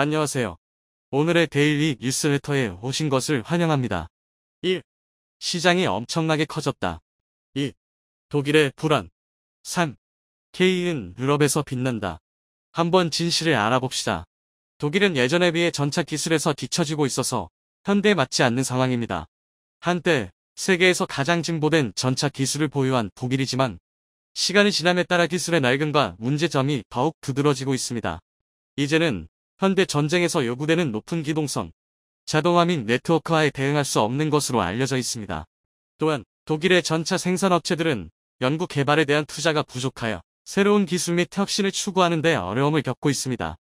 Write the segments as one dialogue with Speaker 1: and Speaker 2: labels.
Speaker 1: 안녕하세요. 오늘의 데일리 뉴스레터에 오신 것을 환영합니다. 1. 시장이 엄청나게 커졌다. 2. 독일의 불안. 3. K는 유럽에서 빛난다. 한번 진실을 알아봅시다. 독일은 예전에 비해 전차 기술에서 뒤처지고 있어서 현대에 맞지 않는 상황입니다. 한때 세계에서 가장 진보된 전차 기술을 보유한 독일이지만 시간이 지남에 따라 기술의 낡음과 문제점이 더욱 두드러지고 있습니다. 이제는 현대 전쟁에서 요구되는 높은 기동성, 자동화 및 네트워크화에 대응할 수 없는 것으로 알려져 있습니다. 또한 독일의 전차 생산업체들은 연구 개발에 대한 투자가 부족하여 새로운 기술 및 혁신을 추구하는 데 어려움을 겪고 있습니다.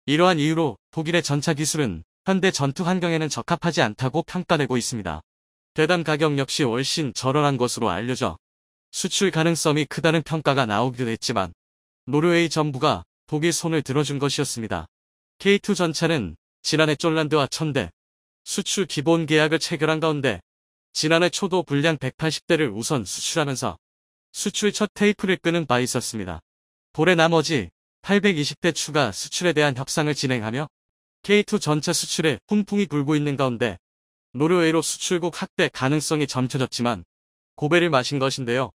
Speaker 1: 이러한 이유로 독일의 전차 기술은 현대 전투 환경에는 적합하지 않다고 평가되고 있습니다. 대단 가격 역시 훨씬 저렴한 것으로 알려져 수출 가능성이 크다는 평가가 나오기도 했지만 노르웨이 정부가 독일 손을 들어준 것이었습니다. K2 전차는 지난해 쫄란드와 1000대 수출 기본 계약을 체결한 가운데 지난해 초도 분량 180대를 우선 수출하면서 수출 첫 테이프를 끄는 바 있었습니다. 올해 나머지 820대 추가 수출에 대한 협상을 진행하며 K2 전차 수출에 훈풍이 불고 있는 가운데 노르웨이로 수출국 확대 가능성이 점쳐졌지만 고배를 마신 것인데요.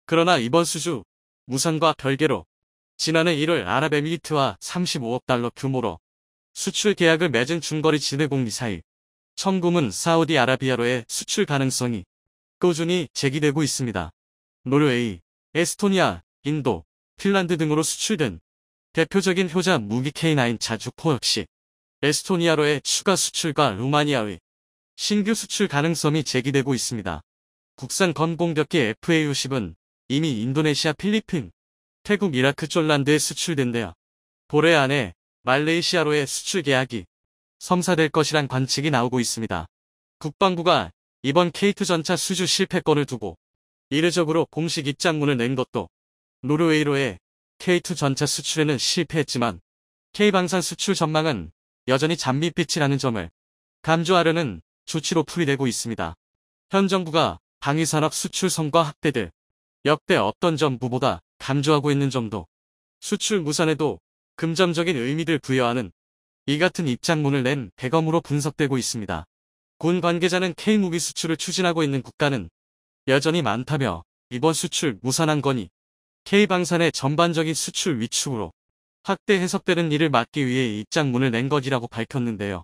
Speaker 1: 그러나 이번 수주 무산과 별개로 지난해 1월 아랍에미리트와 35억 달러 규모로 수출 계약을 맺은 중거리 지대공 미사일 천금은 사우디아라비아로의 수출 가능성이 꾸준히 제기되고 있습니다. 노르웨이, 에스토니아, 인도, 핀란드 등으로 수출된 대표적인 효자 무기 K9 자주포 역시 에스토니아로의 추가 수출과 루마니아의 신규 수출 가능성이 제기되고 있습니다. 국산 건공격기 FA-50은 이미 인도네시아, 필리핀, 태국, 이라크, 쫄란드에 수출된데요. 올해 안에 말레이시아로의 수출 계약이 성사될 것이란 관측이 나오고 있습니다. 국방부가 이번 K2 전차 수주 실패권을 두고 이례적으로 공식 입장문을 낸 것도 노르웨이로의 K2 전차 수출에는 실패했지만 K방산 수출 전망은 여전히 잔밋빛이라는 점을 강조하려는 조치로 풀이되고 있습니다. 현 정부가 방위산업 수출 성과 확대를 역대 어떤 정부보다 강조하고 있는 점도 수출 무산에도 금전적인 의미를 부여하는 이 같은 입장문을 낸 대검으로 분석되고 있습니다. 군 관계자는 K무기 수출을 추진하고 있는 국가는 여전히 많다며 이번 수출 무산한 건이 K방산의 전반적인 수출 위축으로 확대 해석되는 일을 막기 위해 입장문을 낸 것이라고 밝혔는데요.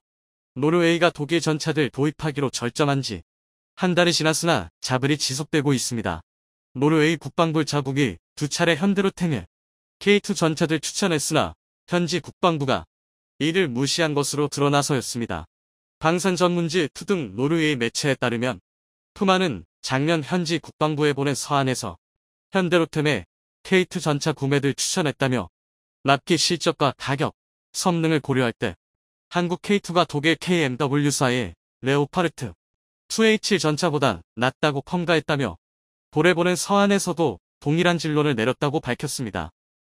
Speaker 1: 노르웨이가 독일 전차들 도입하기로 결정한 지 한 달이 지났으나 자불이 지속되고 있습니다. 노르웨이 국방부 자국이 두 차례 현대로템의 K2 전차들 추천했으나 현지 국방부가 이를 무시한 것으로 드러나서였습니다. 방산 전문지 투 등 노르웨이 매체에 따르면 푸마는 작년 현지 국방부에 보낸 서한에서 현대로템의 K2 전차 구매를 추천했다며 납기 실적과 가격, 성능을 고려할 때 한국 K2가 독일 KMW사의 레오파르트 2H 전차보다 낫다고 평가했다며 올해 보낸 서한에서도 동일한 진론을 내렸다고 밝혔습니다.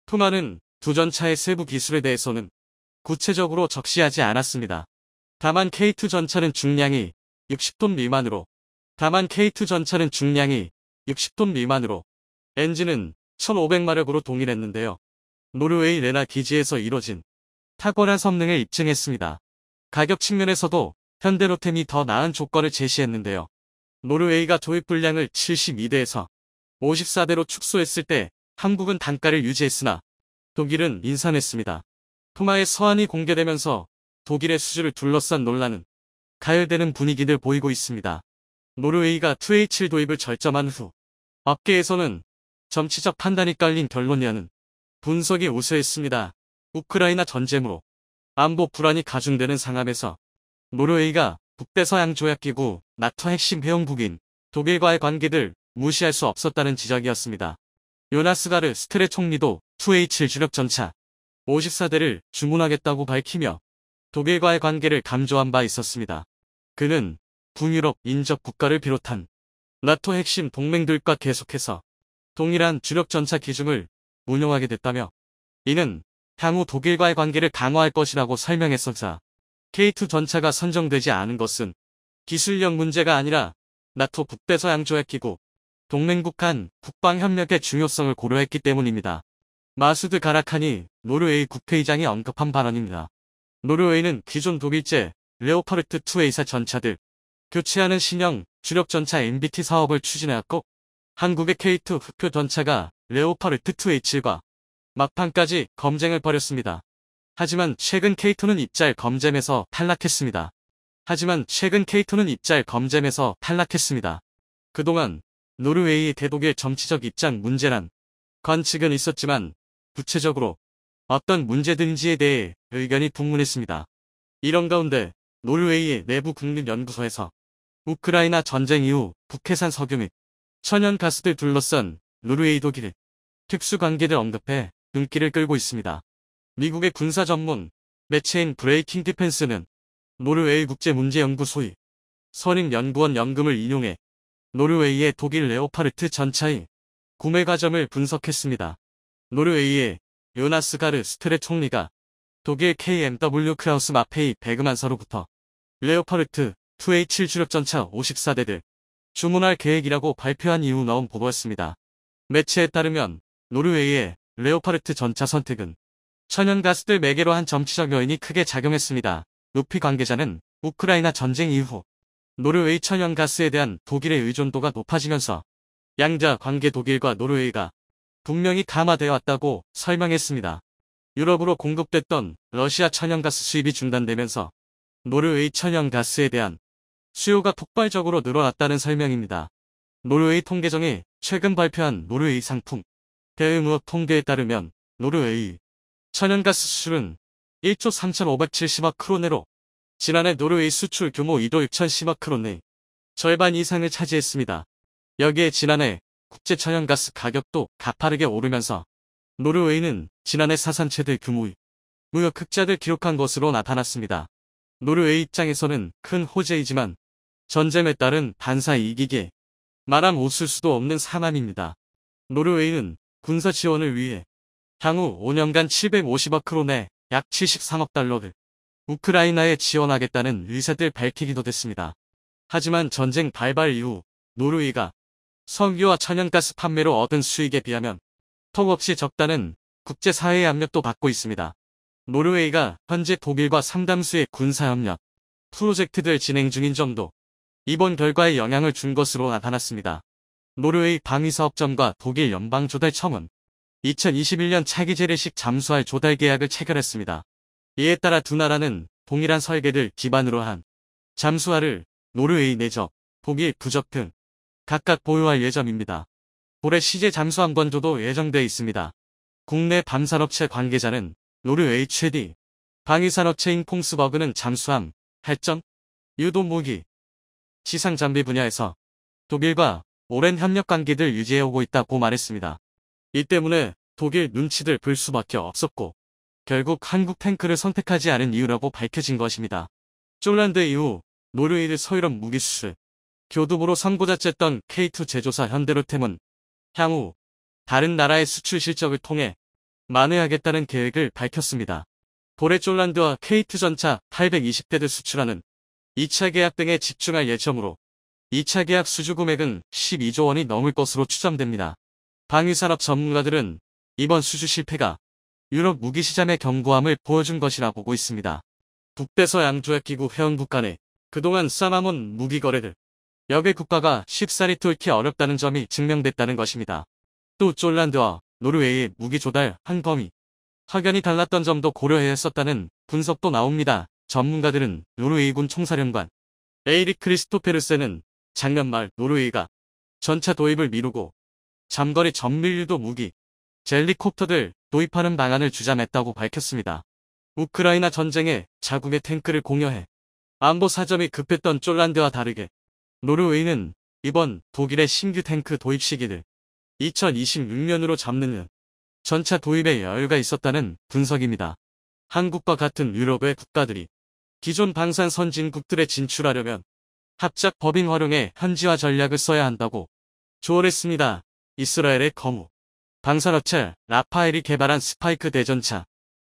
Speaker 1: 푸마는 두 전차의 세부 기술에 대해서는 구체적으로 적시하지 않았습니다. 다만 K2 전차는 중량이 60톤 미만으로 엔진은 1500마력으로 동일했는데요. 노르웨이 레나 기지에서 이뤄진 탁월한 성능을 입증했습니다. 가격 측면에서도 현대로템이 더 나은 조건을 제시했는데요. 노르웨이가 도입 분량을 72대에서 54대로 축소했을 때 한국은 단가를 유지했으나 독일은 인상했습니다. 푸마의 서한이 공개되면서 독일의 수주를 둘러싼 논란은 가열되는 분위기를 보이고 있습니다. 노르웨이가 2H 도입을 결정한 후 업계에서는 정치적 판단이 깔린 결론이라는 분석이 우세했습니다. 우크라이나 전쟁으로 안보 불안이 가중되는 상황에서 노르웨이가 북대서양 조약기구 나토 핵심 회원국인 독일과의 관계를 무시할 수 없었다는 지적이었습니다. 요나스 가르 스트레 총리도 2H 주력 전차 54대를 주문하겠다고 밝히며 독일과의 관계를 강조한 바 있었습니다. 그는 북유럽 인접 국가를 비롯한 나토 핵심 동맹들과 계속해서 동일한 주력 전차 기종을 운용하게 됐다며 이는 향후 독일과의 관계를 강화할 것이라고 설명했었자 K2 전차가 선정되지 않은 것은 기술력 문제가 아니라 나토 북대서양 조약기구 동맹국 간 국방협력의 중요성을 고려했기 때문입니다. 마수드 가라칸이 노르웨이 국회의장이 언급한 발언입니다. 노르웨이는 기존 독일제 레오파르트 2A사 전차들 교체하는 신형 주력 전차 MBT 사업을 추진해왔고 한국의 K2 흑표 전차가 레오파르트 2H1과 막판까지 검쟁을 벌였습니다. 하지만 최근 K2는 입잘 검쟁에서 탈락했습니다. 그동안 노르웨이의 대독일 정치적 입장 문제란 관측은 있었지만 구체적으로 어떤 문제든지에 대해 의견이 분분했습니다. 이런 가운데 노르웨이의 내부 국립연구소에서 우크라이나 전쟁 이후 북해산 석유 및 천연가스를 둘러싼 노르웨이 독일 특수관계를 언급해 눈길을 끌고 있습니다. 미국의 군사 전문 매체인 브레이킹 디펜스는 노르웨이 국제문제연구소의 선임 연구원 연금을 인용해 노르웨이의 독일 레오파르트 전차의 구매 과정을 분석했습니다. 노르웨이의 요나스 가르 스트레 총리가 독일 KMW 크라우스 마페이 베그만서로부터 레오파르트 2A7 주력전차 54대를 주문할 계획이라고 발표한 이후 나온 보도였습니다. 매체에 따르면 노르웨이의 레오파르트 전차 선택은 천연가스들 매개로 한 정치적 요인이 크게 작용했습니다. 루피 관계자는 우크라이나 전쟁 이후 노르웨이 천연가스에 대한 독일의 의존도가 높아지면서 양자 관계 독일과 노르웨이가 분명히 감화되어 왔다고 설명했습니다. 유럽으로 공급됐던 러시아 천연가스 수입이 중단되면서 노르웨이 천연가스에 대한 수요가 폭발적으로 늘어났다는 설명입니다. 노르웨이 통계청이 최근 발표한 노르웨이 상품 대의무역 통계에 따르면 노르웨이 천연가스 수출은 1조 3,570억 크로네로 지난해 노르웨이 수출 규모 2조 6,010억 크로네 절반 이상을 차지했습니다. 여기에 지난해 국제 천연가스 가격도 가파르게 오르면서 노르웨이는 지난해 사상 최대 규모의 무역 흑자를 기록한 것으로 나타났습니다. 노르웨이 입장에서는 큰 호재이지만 전쟁에 따른 반사 이익이 말함 없을 수도 없는 상황입니다. 노르웨이는 군사 지원을 위해 향후 5년간 750억 크로네 약 73억 달러를 우크라이나에 지원하겠다는 의사를 밝히기도 했습니다. 하지만 전쟁 발발 이후 노르웨이가 석유와 천연가스 판매로 얻은 수익에 비하면 턱없이 적다는 국제사회의 압력도 받고 있습니다. 노르웨이가 현재 독일과 상당수의 군사협력 프로젝트들 진행 중인 점도 이번 결과에 영향을 준 것으로 나타났습니다. 노르웨이 방위사업청과 독일 연방조달청은 2021년 차기 재래식 잠수할 조달 계약을 체결했습니다. 이에 따라 두 나라는 동일한 설계를 기반으로 한 잠수함을 노르웨이 내적, 독일 부적 등 각각 보유할 예정입니다. 올해 시제 잠수함 건조도 예정돼 있습니다. 국내 방산업체 관계자는 노르웨이 최대 방위산업체인 콩스버그는 잠수함, 할전, 유도 무기, 지상 장비 분야에서 독일과 오랜 협력 관계를 유지해오고 있다고 말했습니다. 이 때문에 독일 눈치를 볼 수밖에 없었고 결국 한국 탱크를 선택하지 않은 이유라고 밝혀진 것입니다. 쫄란드 이후 노르웨이의 서유럽 무기 수출, 교두보로 선고자쨌던 K2 제조사 현대로템은 향후 다른 나라의 수출 실적을 통해 만회하겠다는 계획을 밝혔습니다. 올해 쫄란드와 K2 전차 820대를 수출하는 2차 계약 등에 집중할 예정으로 2차 계약 수주 금액은 12조 원이 넘을 것으로 추정됩니다. 방위산업 전문가들은 이번 수주 실패가 유럽 무기시장의 견고함을 보여준 것이라 보고 있습니다. 북대서양 조약기구 회원국 간에 그동안 쌓아온 무기 거래를 여객 국가가 쉽사리 뚫기 어렵다는 점이 증명됐다는 것입니다. 또 쫄란드와 노르웨이의 무기 조달 한 범위, 확연히 달랐던 점도 고려해야 했었다는 분석도 나옵니다. 전문가들은 노르웨이군 총사령관 에이리 크리스토페르센은 작년 말 노르웨이가 전차 도입을 미루고 장거리 전밀유도 무기, 젤리콥터들 도입하는 방안을 주장했다고 밝혔습니다. 우크라이나 전쟁에 자국의 탱크를 공여해 안보 사정이 급했던 쫄란드와 다르게 노르웨이는 이번 독일의 신규 탱크 도입 시기를 2026년으로 잡는 전차 도입에 여유가 있었다는 분석입니다. 한국과 같은 유럽의 국가들이 기존 방산 선진국들에 진출하려면 합작 법인 활용에 현지화 전략을 써야 한다고 조언했습니다. 이스라엘의 거무 방산업체 라파엘이 개발한 스파이크 대전차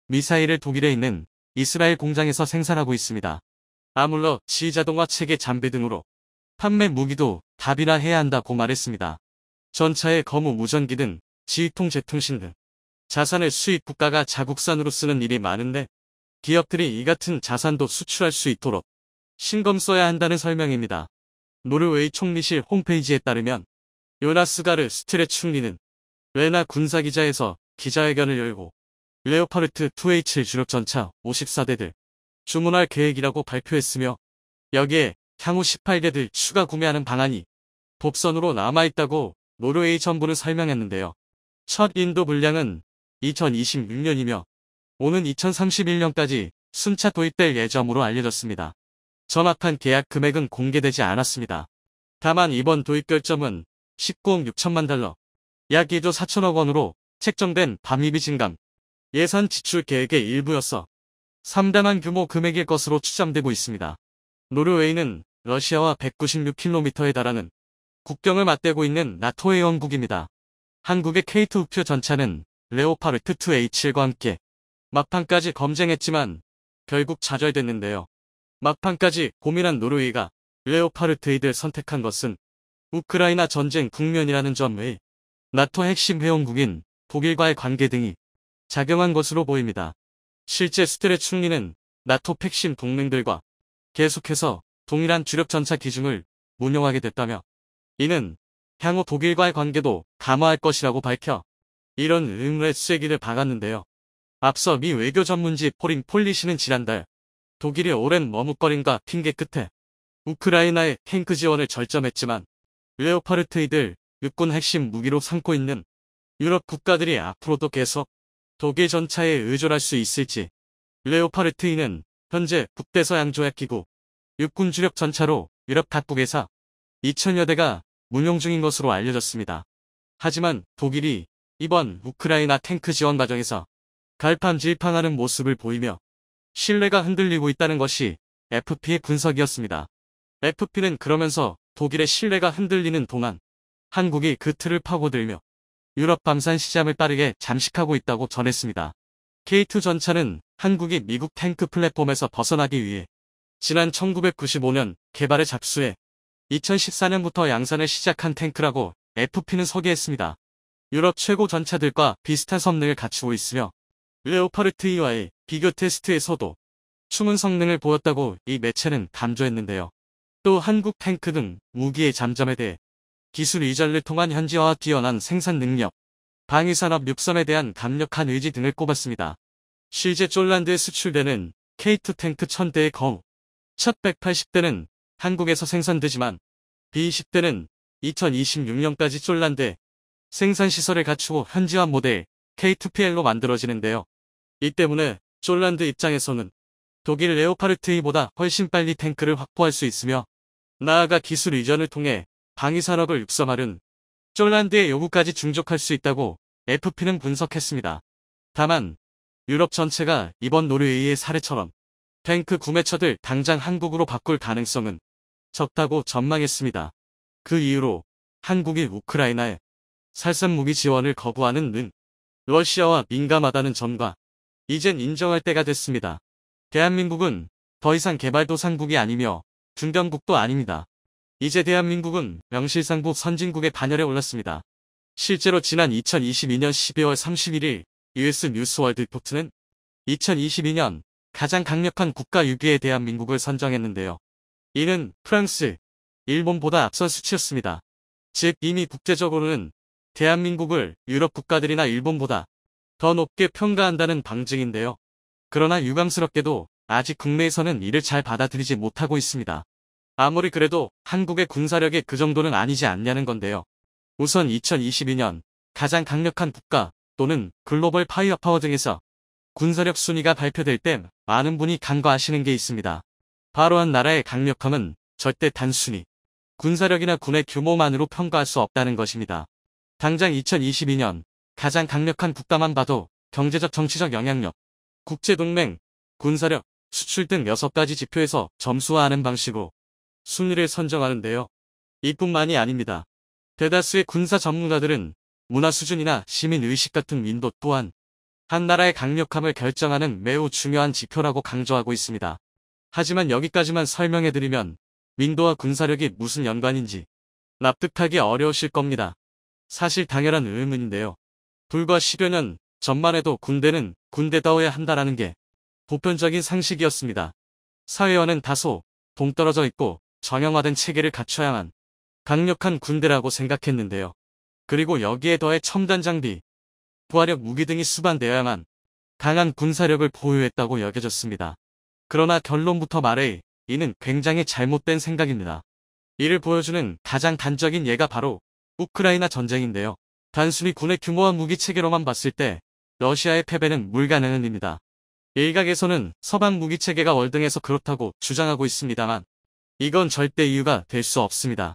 Speaker 1: 미사일을 독일에 있는 이스라엘 공장에서 생산하고 있습니다. 아울러 지자동화 체계 잠배 등으로 판매 무기도 다변화해야 한다고 말했습니다. 전차의 거무 무전기 등 지휘통 제통신 등 자산을 수입 국가가 자국산으로 쓰는 일이 많은데 기업들이 이 같은 자산도 수출할 수 있도록 신경 써야 한다는 설명입니다. 노르웨이 총리실 홈페이지에 따르면 요나스 가르 스트레 총리는 레나 군사기자에서 기자회견을 열고 레오파르트 2H 주력 전차 54대들 주문할 계획이라고 발표했으며 여기에 향후 18대들 추가 구매하는 방안이 법선으로 남아있다고 노르웨이 정부는 설명했는데요. 첫 인도 분량은 2026년이며 오는 2031년까지 순차 도입될 예정으로 알려졌습니다. 정확한 계약 금액은 공개되지 않았습니다. 다만 이번 도입 결정은 19억 6천만 달러, 약 2조 4천억 원으로 책정된 방위비 증강 예산 지출 계획의 일부였어 상당한 규모 금액일 것으로 추정되고 있습니다. 노르웨이는 러시아와 196km에 달하는 국경을 맞대고 있는 나토 회원국입니다. 한국의 K2 우표 전차는 레오파르트 2H1과 함께 막판까지 검증했지만 결국 좌절됐는데요. 막판까지 고민한 노르웨이가 레오파르트2를 선택한 것은 우크라이나 전쟁 국면이라는 점 외에 나토 핵심 회원국인 독일과의 관계 등이 작용한 것으로 보입니다. 실제 스테레 총리는 나토 핵심 동맹들과 계속해서 동일한 주력 전차 기준을 운용하게 됐다며 이는 향후 독일과의 관계도 강화할 것이라고 밝혀 이런 의문의 쐐기를 박았는데요. 앞서 미 외교 전문지 포린 폴리시는 지난달 독일이 오랜 머뭇거림과 핑계 끝에 우크라이나의 탱크 지원을 결정했지만 레오파르트2를 육군 핵심 무기로 삼고 있는 유럽 국가들이 앞으로도 계속 독일 전차에 의존할 수 있을지 레오파르트2는 현재 북대서양 조약기구 육군 주력 전차로 유럽 각국에서 2000여 대가 운용 중인 것으로 알려졌습니다. 하지만 독일이 이번 우크라이나 탱크 지원 과정에서 갈팡질팡하는 모습을 보이며 신뢰가 흔들리고 있다는 것이 FP의 분석이었습니다. FP는 그러면서 독일의 신뢰가 흔들리는 동안 한국이 그 틀을 파고들며 유럽 밤산 시장을 빠르게 잠식하고 있다고 전했습니다. K2 전차는 한국이 미국 탱크 플랫폼에서 벗어나기 위해 지난 1995년 개발에 잡수해 2014년부터 양산을 시작한 탱크라고 FP는 소개했습니다. 유럽 최고 전차들과 비슷한 성능을 갖추고 있으며 레오파르트2와의 비교 테스트에서도 충분 성능을 보였다고 이 매체는 강조했는데요. 또 한국 탱크 등 무기의 잠잠에 대해 기술 이전을 통한 현지화와 뛰어난 생산 능력, 방위산업 육성에 대한 강력한 의지 등을 꼽았습니다. 실제 쫄란드에 수출되는 K2 탱크 1000대의 경우 첫 180대는 한국에서 생산되지만 B20대는 2026년까지 쫄란드에 생산시설을 갖추고 현지화 모델 K2PL로 만들어지는데요. 이 때문에 쫄란드 입장에서는 독일 레오파르트2보다 훨씬 빨리 탱크를 확보할 수 있으며 나아가 기술 이전을 통해 방위산업을 육성하는 쫄란드의 요구까지 충족할 수 있다고 FP는 분석했습니다. 다만 유럽 전체가 이번 노르웨이의 사례처럼 탱크 구매처들 당장 한국으로 바꿀 가능성은 적다고 전망했습니다. 그 이유로 한국이 우크라이나에 살상 무기 지원을 거부하는 는 러시아와 민감하다는 점과 이젠 인정할 때가 됐습니다. 대한민국은 더 이상 개발도상국이 아니며 중견국도 아닙니다. 이제 대한민국은 명실상부 선진국의 반열에 올랐습니다. 실제로 지난 2022년 12월 31일 US 뉴스월드 리포트는 2022년 가장 강력한 국가 6위에 대한민국을 선정했는데요. 이는 프랑스, 일본보다 앞선 수치였습니다. 즉 이미 국제적으로는 대한민국을 유럽 국가들이나 일본보다 더 높게 평가한다는 방증인데요. 그러나 유감스럽게도 아직 국내에서는 이를 잘 받아들이지 못하고 있습니다. 아무리 그래도 한국의 군사력이 그 정도는 아니지 않냐는 건데요. 우선 2022년 가장 강력한 국가 또는 글로벌 파이어파워 등에서 군사력 순위가 발표될 때 많은 분이 간과하시는 게 있습니다. 바로 한 나라의 강력함은 절대 단순히 군사력이나 군의 규모만으로 평가할 수 없다는 것입니다. 당장 2022년 가장 강력한 국가만 봐도 경제적 정치적 영향력, 국제동맹, 군사력, 수출 등 6가지 지표에서 점수화하는 방식으로 순위를 선정하는데요. 이뿐만이 아닙니다. 대다수의 군사 전문가들은 문화 수준이나 시민의식 같은 민도 또한 한 나라의 강력함을 결정하는 매우 중요한 지표라고 강조하고 있습니다. 하지만 여기까지만 설명해드리면 민도와 군사력이 무슨 연관인지 납득하기 어려우실 겁니다. 사실 당연한 의문인데요. 불과 10여 년 전만 해도 군대는 군대다워야 한다라는 게 보편적인 상식이었습니다. 사회와는 다소 동떨어져 있고 정형화된 체계를 갖춰야만 강력한 군대라고 생각했는데요. 그리고 여기에 더해 첨단 장비, 부하력 무기 등이 수반되어야만 강한 군사력을 보유했다고 여겨졌습니다. 그러나 결론부터 말해 이는 굉장히 잘못된 생각입니다. 이를 보여주는 가장 단적인 예가 바로 우크라이나 전쟁인데요. 단순히 군의 규모와 무기 체계로만 봤을 때 러시아의 패배는 불가능한 일입니다. 일각에서는 서방 무기 체계가 월등해서 그렇다고 주장하고 있습니다만 이건 절대 이유가 될 수 없습니다.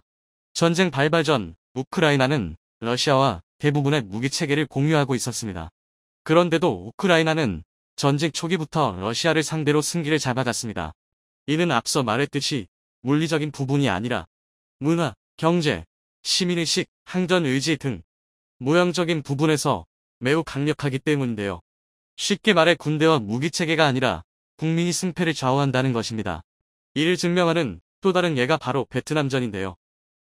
Speaker 1: 전쟁 발발 전 우크라이나는 러시아와 대부분의 무기 체계를 공유하고 있었습니다. 그런데도 우크라이나는 전쟁 초기부터 러시아를 상대로 승기를 잡아갔습니다. 이는 앞서 말했듯이 물리적인 부분이 아니라 문화, 경제, 시민의식, 항전 의지 등 모형적인 부분에서 매우 강력하기 때문인데요. 쉽게 말해 군대와 무기체계가 아니라 국민이 승패를 좌우한다는 것입니다. 이를 증명하는 또 다른 예가 바로 베트남전인데요.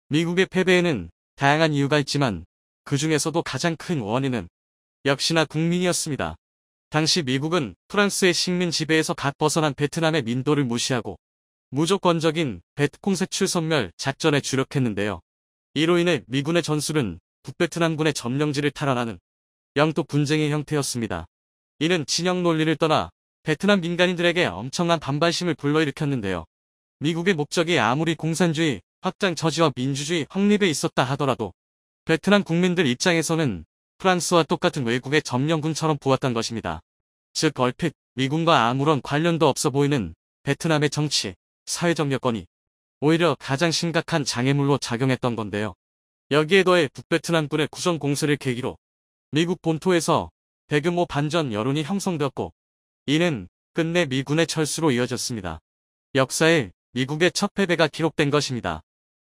Speaker 1: 미국의 패배에는 다양한 이유가 있지만 그 중에서도 가장 큰 원인은 역시나 국민이었습니다. 당시 미국은 프랑스의 식민 지배에서 갓 벗어난 베트남의 민도를 무시하고 무조건적인 베트콩 색출 섬멸 작전에 주력했는데요. 이로 인해 미군의 전술은 북베트남군의 점령지를 탈환하는 영토 분쟁의 형태였습니다. 이는 진영 논리를 떠나 베트남 민간인들에게 엄청난 반발심을 불러일으켰는데요. 미국의 목적이 아무리 공산주의, 확장 저지와 민주주의 확립에 있었다 하더라도 베트남 국민들 입장에서는 프랑스와 똑같은 외국의 점령군처럼 보았던 것입니다. 즉 얼핏 미군과 아무런 관련도 없어 보이는 베트남의 정치, 사회적 여건이 오히려 가장 심각한 장애물로 작용했던 건데요. 여기에 더해 북베트남군의 구성 공세를 계기로 미국 본토에서 대규모 반전 여론이 형성되었고 이는 끝내 미군의 철수로 이어졌습니다. 역사에 미국의 첫 패배가 기록된 것입니다.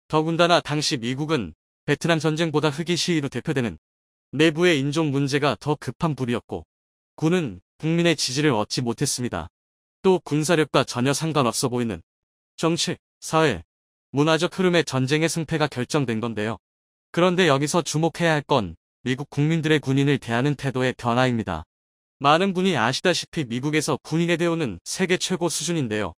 Speaker 1: 더군다나 당시 미국은 베트남 전쟁보다 흑인 시위로 대표되는 내부의 인종 문제가 더 급한 불이었고 군은 국민의 지지를 얻지 못했습니다. 또 군사력과 전혀 상관없어 보이는 정치, 사회, 문화적 흐름의 전쟁의 승패가 결정된 건데요. 그런데 여기서 주목해야 할 건 미국 국민들의 군인을 대하는 태도의 변화입니다. 많은 분이 아시다시피 미국에서 군인의 대우는 세계 최고 수준인데요.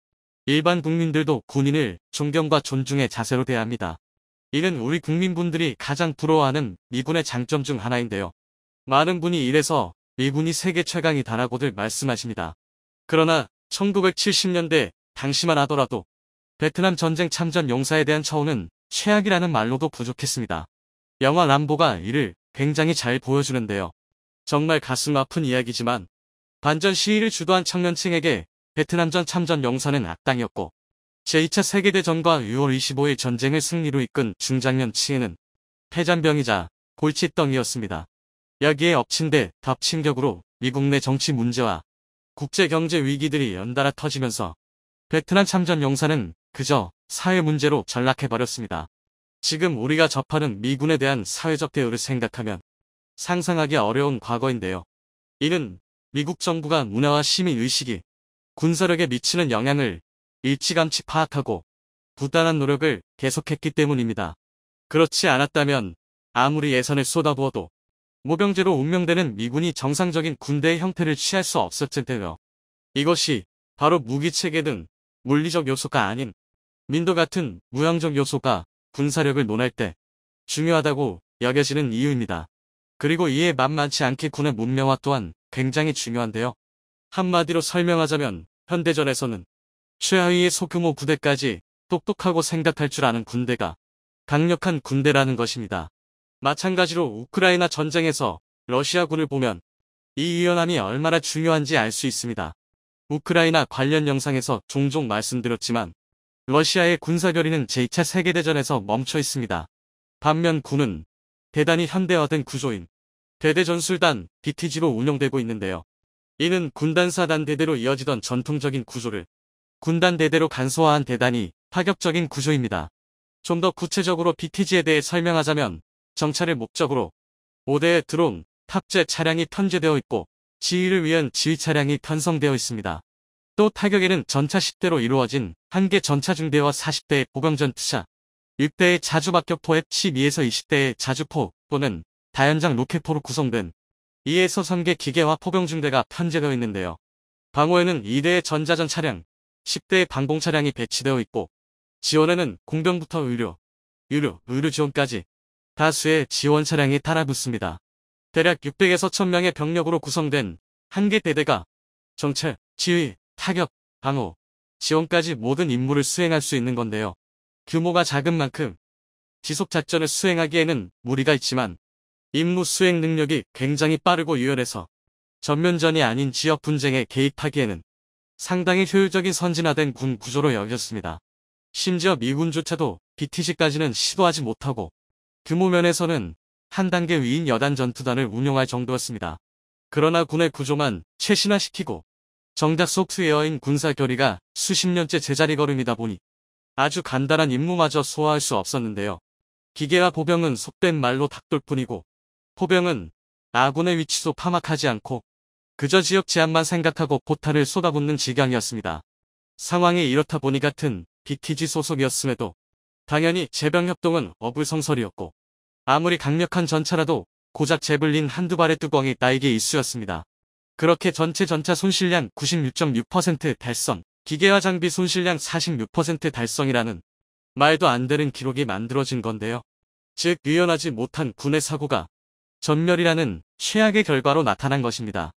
Speaker 1: 일반 국민들도 군인을 존경과 존중의 자세로 대합니다. 이는 우리 국민분들이 가장 부러워하는 미군의 장점 중 하나인데요. 많은 분이 이래서 미군이 세계 최강이다라고들 말씀하십니다. 그러나 1970년대 당시만 하더라도 베트남 전쟁 참전 용사에 대한 처우는 최악이라는 말로도 부족했습니다. 영화 람보가 이를 굉장히 잘 보여주는데요. 정말 가슴 아픈 이야기지만 반전 시위를 주도한 청년층에게 베트남전 참전 용사는 악당이었고 제2차 세계대전과 6월 25일 전쟁을 승리로 이끈 중장년층에는 패잔병이자 골칫덩이였습니다. 여기에 엎친 데 덮친 격으로 미국 내 정치 문제와 국제경제 위기들이 연달아 터지면서 베트남 참전 용사는 그저 사회 문제로 전락해버렸습니다. 지금 우리가 접하는 미군에 대한 사회적 대우를 생각하면 상상하기 어려운 과거인데요. 이는 미국 정부가 문화와 시민의식이 군사력에 미치는 영향을 일찌감치 파악하고 부단한 노력을 계속했기 때문입니다. 그렇지 않았다면 아무리 예산을 쏟아부어도 모병제로 운명되는 미군이 정상적인 군대의 형태를 취할 수 없었을 텐데요. 이것이 바로 무기체계 등 물리적 요소가 아닌 민도 같은 무형적 요소가 군사력을 논할 때 중요하다고 여겨지는 이유입니다. 그리고 이에 만만치 않게 군의 문명화 또한 굉장히 중요한데요. 한마디로 설명하자면 현대전에서는 최하위의 소규모 부대까지 똑똑하고 생각할 줄 아는 군대가 강력한 군대라는 것입니다. 마찬가지로 우크라이나 전쟁에서 러시아군을 보면 이 유연함이 얼마나 중요한지 알 수 있습니다. 우크라이나 관련 영상에서 종종 말씀드렸지만 러시아의 군사결의는 제2차 세계대전에서 멈춰 있습니다. 반면 군은 대단히 현대화된 구조인 대대전술단 BTG로 운영되고 있는데요. 이는 군단사단 대대로 이어지던 전통적인 구조를 군단 대대로 간소화한 대단히 파격적인 구조입니다. 좀 더 구체적으로 BTG에 대해 설명하자면 정찰을 목적으로 5대의 드론, 탑재 차량이 편제되어 있고 지휘를 위한 지휘 차량이 편성되어 있습니다. 또 타격에는 전차 10대로 이루어진 1개 전차 중대와 40대의 보병전 투사, 6대의 자주박격포 F-12에서 20대의 자주포 또는 다연장 로켓포로 구성된 2에서 3개 기계화 포병중대가 편제되어 있는데요. 방호에는 2대의 전자전 차량, 10대의 방공 차량이 배치되어 있고 지원에는 공병부터 의료 지원까지 다수의 지원 차량이 달아붙습니다. 대략 600에서 1000명의 병력으로 구성된 한 개 대대가 정찰, 지휘, 타격, 방호, 지원까지 모든 임무를 수행할 수 있는 건데요. 규모가 작은 만큼 지속 작전을 수행하기에는 무리가 있지만 임무 수행 능력이 굉장히 빠르고 유연해서 전면전이 아닌 지역 분쟁에 개입하기에는 상당히 효율적인 선진화된 군 구조로 여겼습니다. 심지어 미군조차도 BTG까지는 시도하지 못하고 규모 면에서는 한 단계 위인 여단 전투단을 운용할 정도였습니다. 그러나 군의 구조만 최신화시키고 정작 소프트웨어인 군사 교리가 수십 년째 제자리 걸음이다 보니 아주 간단한 임무마저 소화할 수 없었는데요. 기계와 보병은 속된 말로 닭돌뿐이고 포병은 아군의 위치도 파악하지 않고 그저 지역 제한만 생각하고 포탄을 쏟아붓는 지경이었습니다. 상황이 이렇다 보니 같은 BTG 소속이었음에도 당연히 제병 협동은 어불성설이었고 아무리 강력한 전차라도 고작 제블린 한두 발의 뚜껑이 나에게 일쑤였습니다. 그렇게 전체 전차 손실량 96.6% 달성, 기계와 장비 손실량 46% 달성이라는 말도 안 되는 기록이 만들어진 건데요. 즉 유연하지 못한 군의 사고가 전멸이라는 최악의 결과로 나타난 것입니다.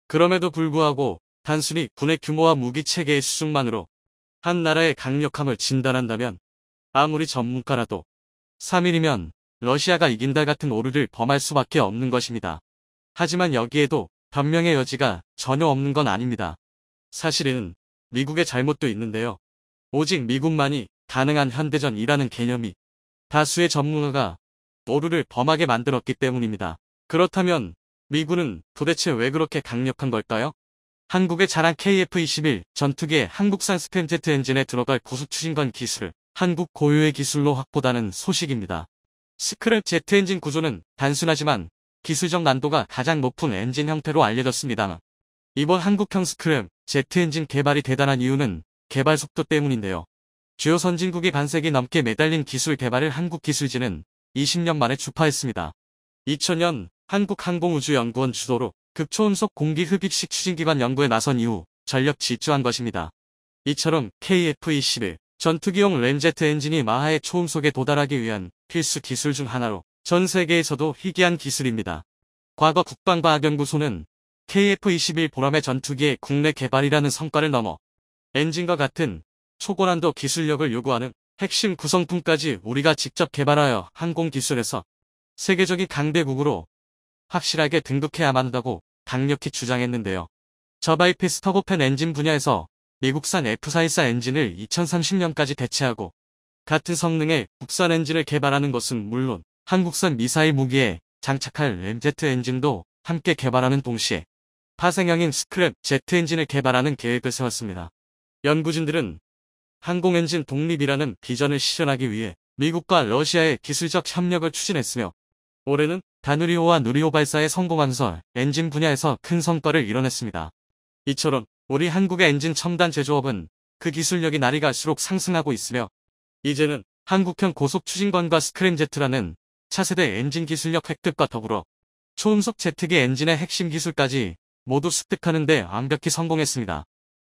Speaker 1: 그럼에도 불구하고 단순히 군의 규모와 무기 체계의 수준만으로 한 나라의 강력함을 진단한다면 아무리 전문가라도 3일이면 러시아가 이긴다 같은 오류를 범할 수밖에 없는 것입니다. 하지만 여기에도 변명의 여지가 전혀 없는 건 아닙니다. 사실은 미국의 잘못도 있는데요. 오직 미국만이 가능한 현대전이라는 개념이 다수의 전문가가 오류를 범하게 만들었기 때문입니다. 그렇다면 미군은 도대체 왜 그렇게 강력한 걸까요? 한국의 자랑 KF-21 전투기의 한국산 스크램제트 엔진에 들어갈 고속 추진관 기술을 한국 고유의 기술로 확보하는 소식입니다. 스크램 제트 엔진 구조는 단순하지만 기술적 난도가 가장 높은 엔진 형태로 알려졌습니다. 이번 한국형 스크램 제트 엔진 개발이 대단한 이유는 개발 속도 때문인데요. 주요 선진국이 반세기 넘게 매달린 기술 개발을 한국기술진은 20년 만에 주파했습니다. 2000년 한국항공우주연구원 주도로 극초음속 공기 흡입식 추진기관 연구에 나선 이후 전력 질주한 것입니다. 이처럼 KF-21 전투기용 램제트 엔진이 마하의 초음속에 도달하기 위한 필수 기술 중 하나로 전 세계에서도 희귀한 기술입니다. 과거 국방과학연구소는 KF-21 보람의 전투기의 국내 개발이라는 성과를 넘어 엔진과 같은 초고난도 기술력을 요구하는 핵심 구성품까지 우리가 직접 개발하여 항공기술에서 세계적인 강대국으로 확실하게 등극해야만 한다고 강력히 주장했는데요. 저바이패스 터보팬 엔진 분야에서 미국산 F414 엔진을 2030년까지 대체하고 같은 성능의 국산 엔진을 개발하는 것은 물론 한국산 미사일 무기에 장착할 램제트 엔진도 함께 개발하는 동시에 파생형인 스크랩 제트 엔진을 개발하는 계획을 세웠습니다. 연구진들은 항공엔진 독립이라는 비전을 실현하기 위해 미국과 러시아의 기술적 협력을 추진했으며 올해는 다누리호와 누리호 발사에 성공하면서 엔진 분야에서 큰 성과를 이뤄냈습니다. 이처럼 우리 한국의 엔진 첨단 제조업은 그 기술력이 날이 갈수록 상승하고 있으며 이제는 한국형 고속 추진관과 스크램제트라는 차세대 엔진 기술력 획득과 더불어 초음속 제트기 엔진의 핵심 기술까지 모두 습득하는 데 완벽히 성공했습니다.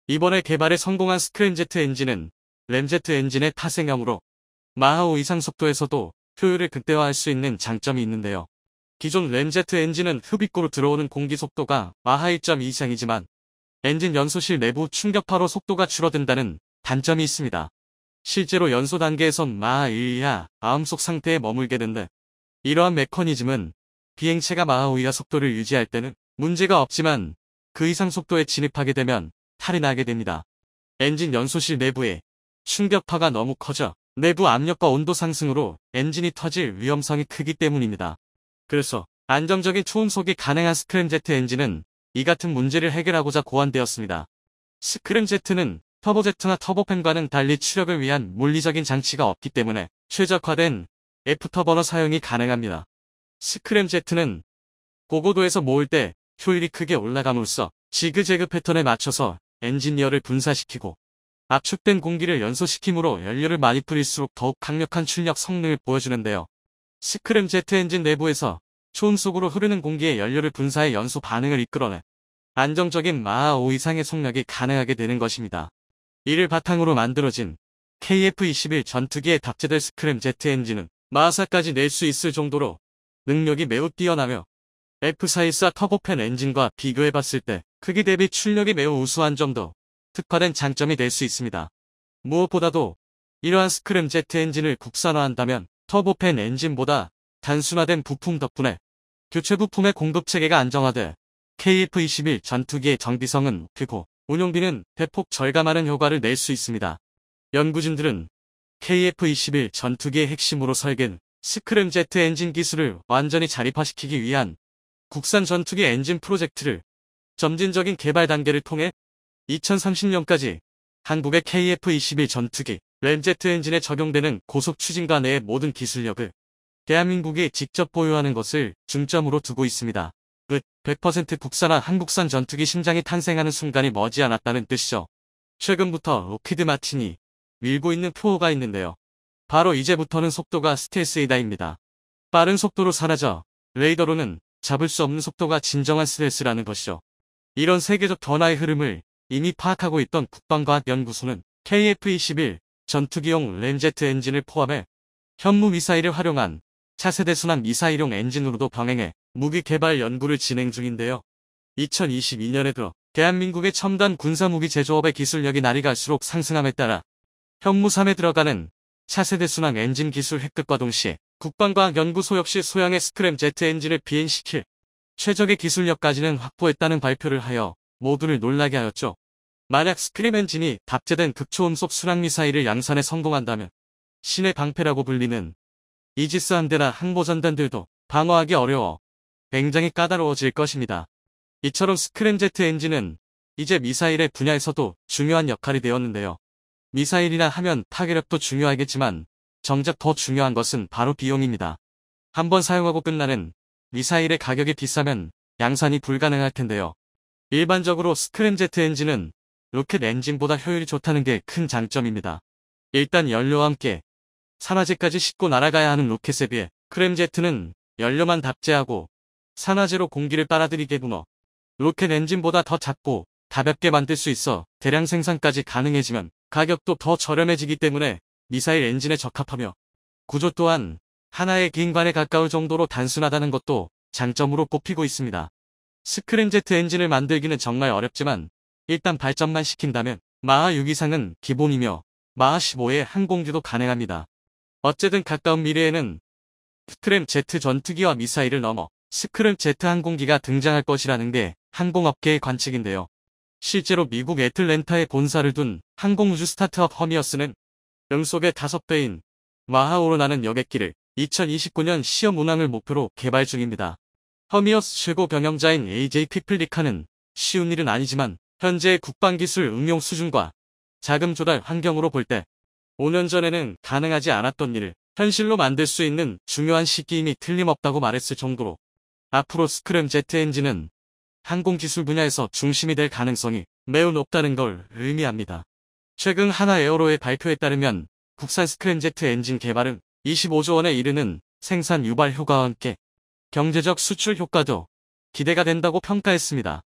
Speaker 1: 이번에 개발에 성공한 스크램제트 엔진은 램제트 엔진의 파생형으로 마하 5 이상 속도에서도 효율을 극대화할 수 있는 장점이 있는데요. 기존 램제트 엔진은 흡입구로 들어오는 공기 속도가 마하 1.2 이상이지만 엔진 연소실 내부 충격파로 속도가 줄어든다는 단점이 있습니다. 실제로 연소 단계에선 마하 1 이하 아음속 상태에 머물게 된다. 이러한 메커니즘은 비행체가 마하 5 이하 속도를 유지할 때는 문제가 없지만 그 이상 속도에 진입하게 되면 탈이 나게 됩니다. 엔진 연소실 내부에 충격파가 너무 커져 내부 압력과 온도 상승으로 엔진이 터질 위험성이 크기 때문입니다. 그래서 안정적인 초음속이 가능한 스크램제트 엔진은 이 같은 문제를 해결하고자 고안되었습니다. 스크램제트는 터보제트나 터보팬과는 달리 추력을 위한 물리적인 장치가 없기 때문에 최적화된 애프터버너 사용이 가능합니다. 스크램제트는 고고도에서 모을 때 효율이 크게 올라감으로써 지그재그 패턴에 맞춰서 엔지니어를 분사시키고 압축된 공기를 연소시킴으로 연료를 많이 뿌릴수록 더욱 강력한 출력 성능을 보여주는데요. 스크램제트 엔진 내부에서 초음속으로 흐르는 공기에 연료를 분사해 연소 반응을 이끌어내 안정적인 마하 5 이상의 속력이 가능하게 되는 것입니다. 이를 바탕으로 만들어진 KF-21 전투기에 탑재될 스크램제트 엔진은 마하사까지 낼 수 있을 정도로 능력이 매우 뛰어나며 F414 터보팬 엔진과 비교해봤을 때 크기 대비 출력이 매우 우수한 점도 특화된 장점이 될 수 있습니다. 무엇보다도 이러한 스크램제트 엔진을 국산화한다면 터보팬 엔진보다 단순화된 부품 덕분에 교체 부품의 공급 체계가 안정화돼 KF-21 전투기의 정비성은 높이고 운용비는 대폭 절감하는 효과를 낼 수 있습니다. 연구진들은 KF-21 전투기의 핵심으로 설계된 스크램제트 엔진 기술을 완전히 자립화시키기 위한 국산 전투기 엔진 프로젝트를 점진적인 개발 단계를 통해 2030년까지 한국의 KF-21 전투기 램제트 엔진에 적용되는 고속 추진과 내의 모든 기술력을 대한민국이 직접 보유하는 것을 중점으로 두고 있습니다. 100% 국산화 한국산 전투기 심장이 탄생하는 순간이 머지않았다는 뜻이죠. 최근부터 로키드 마틴이 밀고 있는 표어가 있는데요. 바로 이제부터는 속도가 스텔스이다입니다. 빠른 속도로 사라져 레이더로는 잡을 수 없는 속도가 진정한 스텔스라는 것이죠. 이런 세계적 변화의 흐름을 이미 파악하고 있던 국방과학연구소는 KF-21 전투기용 램제트 엔진을 포함해 현무 미사일을 활용한 차세대 순항 미사일용 엔진으로도 병행해 무기 개발 연구를 진행 중인데요. 2022년에 들어 대한민국의 첨단 군사무기 제조업의 기술력이 날이 갈수록 상승함에 따라 현무3에 들어가는 차세대 순항 엔진 기술 획득과 동시에 국방과학연구소 역시 소형의 스크램제트 엔진을 비행시킬 최적의 기술력까지는 확보했다는 발표를 하여 모두를 놀라게 하였죠. 만약 스크램 엔진이 탑재된 극초음속 순항미사일을 양산에 성공한다면 신의 방패라고 불리는 이지스 함대나 항모전단들도 방어하기 어려워 굉장히 까다로워질 것입니다. 이처럼 스크램제트 엔진은 이제 미사일의 분야에서도 중요한 역할이 되었는데요. 미사일이나 하면 파괴력도 중요하겠지만 정작 더 중요한 것은 바로 비용입니다. 한번 사용하고 끝나는 미사일의 가격이 비싸면 양산이 불가능할 텐데요. 일반적으로 스크램제트 엔진은 로켓 엔진보다 효율이 좋다는 게 큰 장점입니다. 일단 연료와 함께 산화제까지 싣고 날아가야 하는 로켓에 비해 스크램제트는 연료만 답재하고 산화제로 공기를 빨아들이게 분어 로켓 엔진보다 더 작고 가볍게 만들 수 있어 대량 생산까지 가능해지면 가격도 더 저렴해지기 때문에 미사일 엔진에 적합하며 구조 또한 하나의 기인관에 가까울 정도로 단순하다는 것도 장점으로 꼽히고 있습니다. 스크램제트 엔진을 만들기는 정말 어렵지만 일단 발전만 시킨다면 마하 6 이상은 기본이며 마하 15의 항공기도 가능합니다. 어쨌든 가까운 미래에는 스크램제트 전투기와 미사일을 넘어 스크램제트 항공기가 등장할 것이라는 게 항공업계의 관측인데요. 실제로 미국 애틀랜타에 본사를 둔 항공우주 스타트업 허미어스는 음속의 5배인 마하5로 나는 여객기를 2029년 시험 운항을 목표로 개발 중입니다. 허미어스 최고 경영자인 AJ 피플리카는 쉬운 일은 아니지만 현재의 국방기술 응용 수준과 자금 조달 환경으로 볼 때 5년 전에는 가능하지 않았던 일을 현실로 만들 수 있는 중요한 시기임이 틀림없다고 말했을 정도로 앞으로 스크램제트 엔진은 항공기술 분야에서 중심이 될 가능성이 매우 높다는 걸 의미합니다. 최근 하나에어로의 발표에 따르면 국산 스크램제트 엔진 개발은 25조 원에 이르는 생산 유발 효과와 함께 경제적 수출 효과도 기대가 된다고 평가했습니다.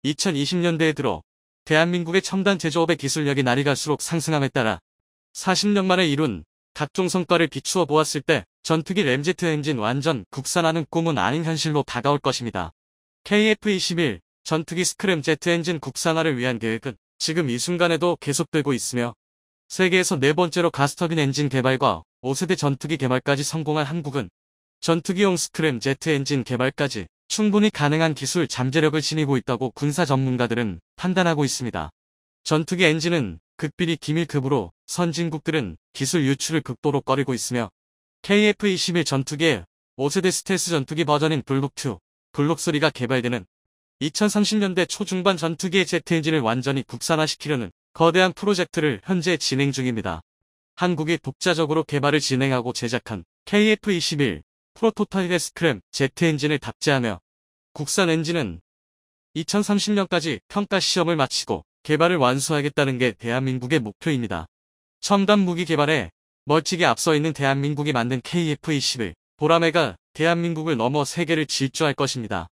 Speaker 1: 2020년대에 들어 대한민국의 첨단 제조업의 기술력이 날이 갈수록 상승함에 따라 40년 만에 이룬 각종 성과를 비추어 보았을 때 전투기 램제트 엔진 완전 국산화는 꿈은 아닌 현실로 다가올 것입니다. KF-21 전투기 스크램제트 엔진 국산화를 위한 계획은 지금 이 순간에도 계속되고 있으며 세계에서 네 번째로 가스터빈 엔진 개발과 5세대 전투기 개발까지 성공한 한국은 전투기용 스크램제트 엔진 개발까지 충분히 가능한 기술 잠재력을 지니고 있다고 군사 전문가들은 판단하고 있습니다. 전투기 엔진은 극비리 기밀급으로 선진국들은 기술 유출을 극도로 꺼리고 있으며 KF-21 전투기의 5세대 스텔스 전투기 버전인 블록2, 블록3가 개발되는 2030년대 초중반 전투기의 제트 엔진을 완전히 국산화시키려는 거대한 프로젝트를 현재 진행 중입니다. 한국이 독자적으로 개발을 진행하고 제작한 KF-21 프로토타입의 스크램 제트 엔진을 탑재하며 국산 엔진은 2030년까지 평가 시험을 마치고 개발을 완수하겠다는 게 대한민국의 목표입니다. 첨단 무기 개발에 멀찍이 앞서 있는 대한민국이 만든 KF-21 보라매가 대한민국을 넘어 세계를 질주할 것입니다.